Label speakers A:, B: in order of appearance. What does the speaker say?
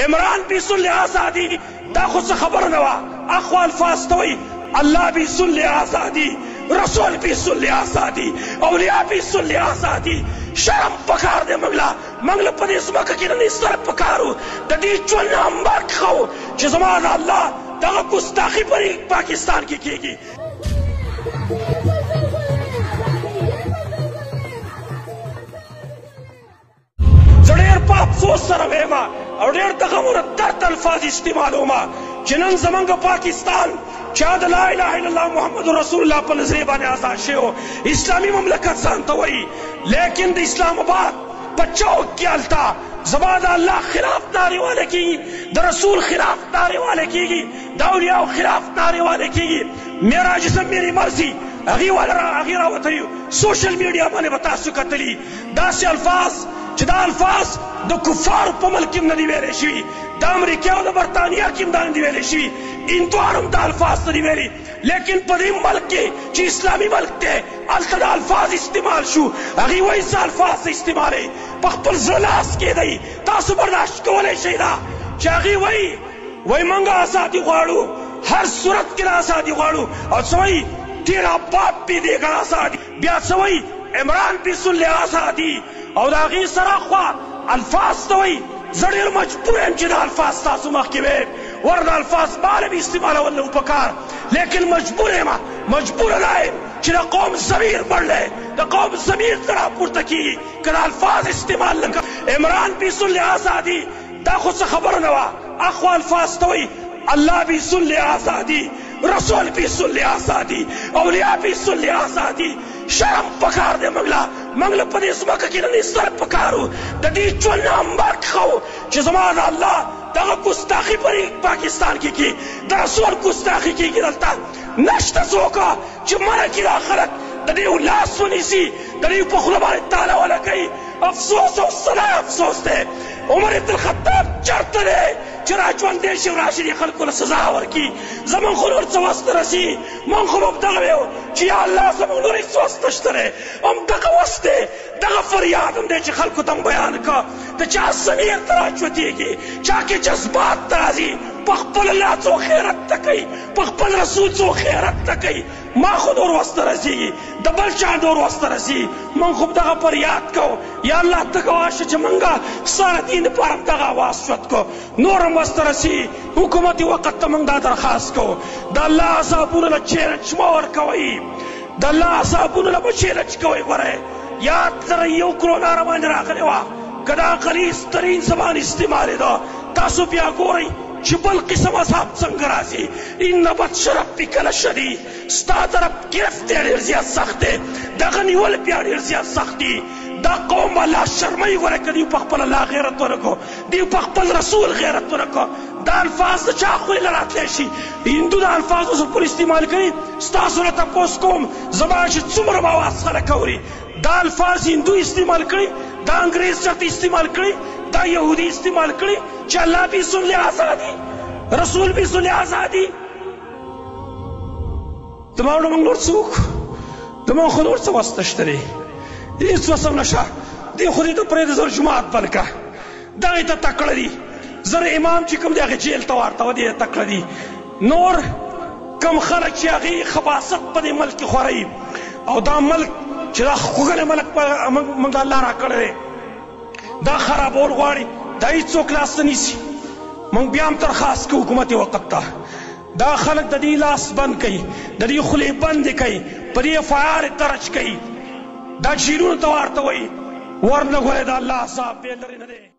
A: عمران بی صلح آزادی دا خود سے خبر نوا اخو الفاظ توئی اللہ بی صلح آزادی رسول بی صلح آزادی اولیاء بی صلح آزادی شرم پکار دے منگلا پدی اسمک کی ننی سر پکارو دا دی چون امبر کھو چی زمان اللہ دا گستاخی پری پاکستان کی گی زڑیر پاپ سوچ سر ویما اور دیر دغمور درد الفاظ استعمالو ما جنن زمانگ پاکستان چاہد لا الہ الا اللہ محمد رسول اللہ پر نظریبان آزاد شیو اسلامی مملکت سانتا ہوئی لیکن دا اسلام آباد بچوں کیالتا زبان اللہ خلاف نارے والے کی گی دا رسول خلاف نارے والے کی گی دا اولیاء خلاف نارے والے کی گی میرا جسم میری مرضی اغیرہ وطریو سوشل میڈیا مانے بتا سکتلی دا سی الفاظ چدا الفاظ دا کفار پا ملکیم ندی ویلے شوی دا امریکہ و دا برطانیہ کیم دا ندی ویلے شوی انتوارم دا الفاظ ندی ویلی لیکن پدی ملک کے چی اسلامی ملک تے التا دا الفاظ استعمال شو اگی ویسا الفاظ استعمالے پخپل زلاس کے دئی تاسو برداشت کولے شیدہ چی اگی وی منگا آزادی غاڑو ہر صورت کے آزادی غاڑو اور سوئی تیرا باپ بھی دے گا آزادی بیا سوئی عمران بی صلح آزادی اور داغی سراخوا الفاظ توئی زڑیر مجبور ہیں جدا الفاظ تاسو مخیوے ورد الفاظ بارے بھی استعمال واللہ اپکار لیکن مجبور ہے مجبور لائے چنا قوم ضمیر بڑھ لے دا قوم ضمیر طرح پورتا کی کنا الفاظ استعمال لکا عمران بی صلح آزادی دا خود سے خبر نوا اخو الفاظ توئی اللہ بی صلح آزادی رسول بی صلح آزادی اولیاء بی صلح آزادی شرم پکار دے منگلا پدی اسمک کی ننی سر پکارو دا دی چون امبر کھو چی زمان اللہ دا گستاخی پری پاکستان کی دا رسول گستاخی کی دلتا نشتا سوکا چی منا کی دا خلق دا دیو لاس ونیسی دا دیو پخلبان تعالی والا کئی افسوس و صلاح افسوس دے عمر ابن الخطاب چرت دے چرا چون دیشی و راشدی خلقو لسزا ورکی زمان خلور سوست رسی من خلوب دغویو چی اللہ زمان نوری سوست نشترے ام دغا وستے دغا فریادم دے چی خلقو تم بیان کا دا چا سمیر تراچوتی کی چاکی جذبات ترازی پخپل اللہ سو خیرت تکی پخپل رسول سو خیرت تکی ما خود اور وسط رسی دبل چاند اور وسط رسی من خوب دغا پر یاد کو یا اللہ تکواش چی منگا سارا دین پارم دغا واسفت کو نورم وسط رسی حکومتی وقت تمنگ دا درخواست کو دا اللہ عذابون لچیرچ مور کوئی دا اللہ عذابون لچیرچ کوئی ورے یاد در یو کرونا رمان راقلی وا کدا قلیس ترین زبان استعمالی دا تاسو بیا گوری چی بل قسم عذاب سنگرازی این نبت شرب پی کل شدید ستا طرف گرفت دیر زیاد سخته دا غنی ول پیار دیر زیاد سختی دا قوم اللہ شرمائی گوره که دیو پخپل اللہ غیرت ورکو دیو پخپل رسول غیرت ورکو دا الفاظ دا چا خوی لرات لیشی هندو دا الفاظ اسو پر استعمال کری ستا سنتا پوست کوم زمان چی چمر باواز خلکوری دا الفاظ ہندو استعمال کری دا انگریز چرت استعمال کری دا یہودی استعمال کری چی اللہ بھی صلح آزادی رسول بھی صلح آزادی تمام منگلور سوک تمام خلور سوستشتری دیس وسم نشا دی خودی تو پرید زر جماعت بنکا دا ایتا تکڑ دی زر امام چی کم دی آگی جیل توارتا و دی تکڑ دی نور کم خلق چی آگی خباست پا دی ملک خوری او دا ملک چی دا خوگل ملک پا منگ اللہ را کردے دا خرابور غواری دا ایچو کلاس نیسی منگ بیام ترخواست که حکومتی وقت تا دا خلق دا دی لاس بند کئی دا دی خلی بند کئی پا دی فعار درج کئی دا جیلون توارتا وی ورنگوئے دا اللہ صاحب بیلدر ندے